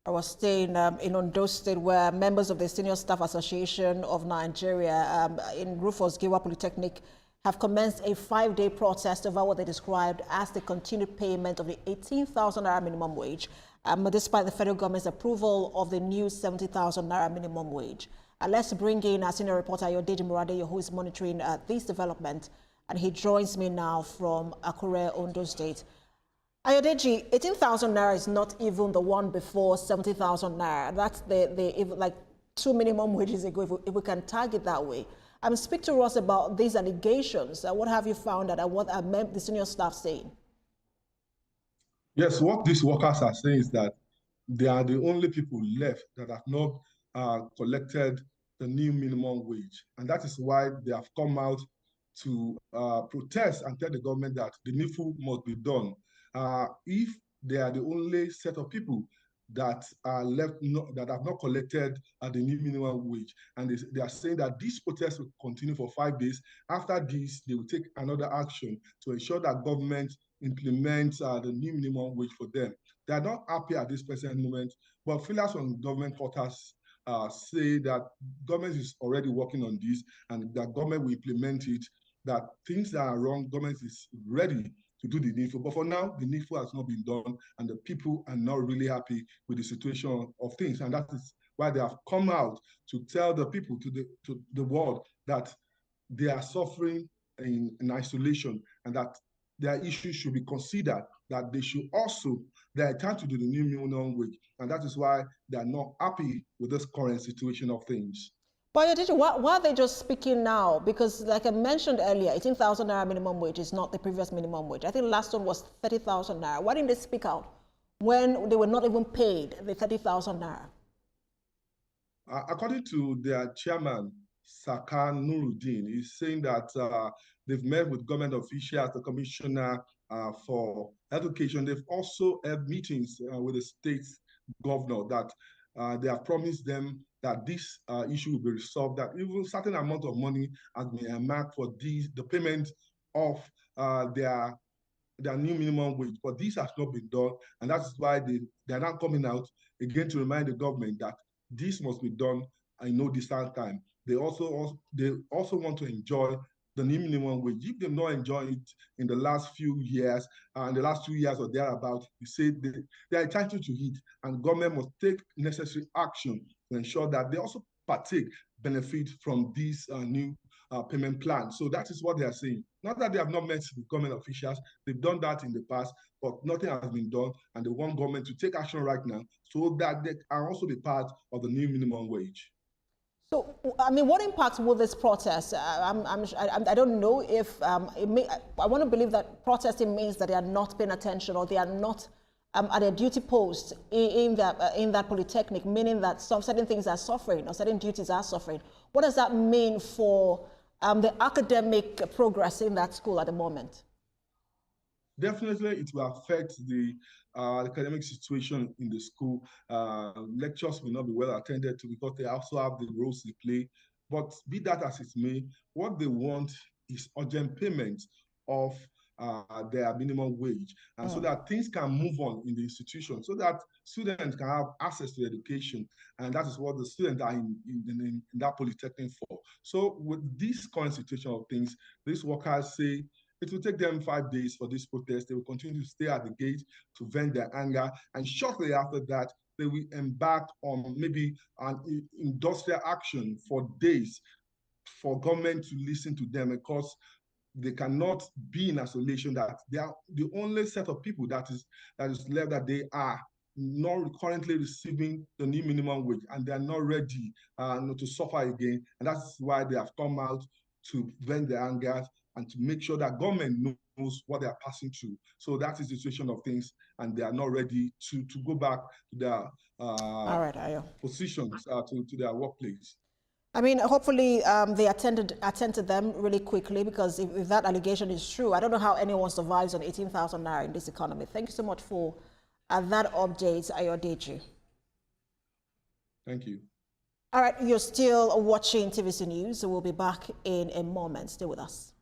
I was staying in Ondo State, where members of the Senior Staff Association of Nigeria in Rufus Giwa Polytechnic have commenced a 5-day protest over what they described as the continued payment of the 18,000 naira minimum wage, despite the federal government's approval of the new 70,000 naira minimum wage. Let's bring in our senior reporter Ayodeji Moradeyo, who is monitoring this development, and he joins me now from Akure, Ondo State. Ayodeji, 18,000 naira is not even the one before 70,000 naira. That's like 2 minimum wages ago, if we can target that way. Speak to us about these allegations. What have you found out, and what are the senior staff saying? Yes, what these workers are saying is that they are the only people left that have not collected the new minimum wage. And that is why they have come out to protest and tell the government that the needful must be done. If they are the only set of people that are left that have not collected the new minimum wage, and they are saying that this protest will continue for 5 days. After this, they will take another action to ensure that government implements the new minimum wage for them. They are not happy at this present moment, but feelers on government quarters say that government is already working on this, and that government will implement it, that things that are wrong, government is ready to do the needful. But for now, the needful has not been done, and the people are not really happy with the situation of things. And that is why they have come out to tell the people, to the world, that they are suffering in isolation, and that their issues should be considered, that they are entitled to do the new minimum wage. And that is why they are not happy with this current situation of things. But why are they just speaking now? Because like I mentioned earlier, 18,000 naira minimum wage is not the previous minimum wage. I think the last one was 30,000 naira. Why didn't they speak out when they were not even paid the 30,000 naira? According to their chairman, Saka Nuruddin, he's saying that they've met with government officials, the commissioner for education. They've also had meetings with the state governor, that they have promised them that this issue will be resolved, that even certain amount of money has been earmarked for the payment of their new minimum wage. But this has not been done, and that's why they are now coming out again to remind the government that this must be done in no distant time. They also want to enjoy the new minimum wage. If they've not enjoyed it in the last few years, in the last 2 years or thereabout, you say they are entitled to it, and government must take necessary action to ensure that they also benefit from this new payment plan. So that is what they are saying. Not that they have not met with government officials, they've done that in the past, but nothing has been done, and they want government to take action right now so that they can also be part of the new minimum wage. So, what impact will this protest? I don't know if I want to believe that protesting means that they are not paying attention, or they are not at a duty post in that polytechnic, meaning that certain things are suffering or certain duties are suffering. What does that mean for the academic progress in that school at the moment? Definitely, it will affect the academic situation in the school. Lectures will not be well attended to because they also have the roles they play. But be that as it may, what they want is urgent payment of their minimum wage, and so that things can move on in the institution, so that students can have access to education, and that is what the students are in that polytechnic for. So with this current situation of things, these workers say it will take them 5 days for this protest. They will continue to stay at the gate to vent their anger, and shortly after that, they will embark on maybe an industrial action for days for government to listen to them, because they cannot be in isolation, that they are the only set of people that is left, that they are not currently receiving the new minimum wage, and they are not ready to suffer again. And that's why they have come out to vent their anger and to make sure that government knows what they are passing through. So that is the situation of things, and they are not ready to go back to their positions, to their workplace. Hopefully they attend to them really quickly, because if that allegation is true, I don't know how anyone survives on 18,000 naira in this economy. Thank you so much for that update, Ayodeji. Thank you. All right, you're still watching TVC News, so we'll be back in a moment. Stay with us.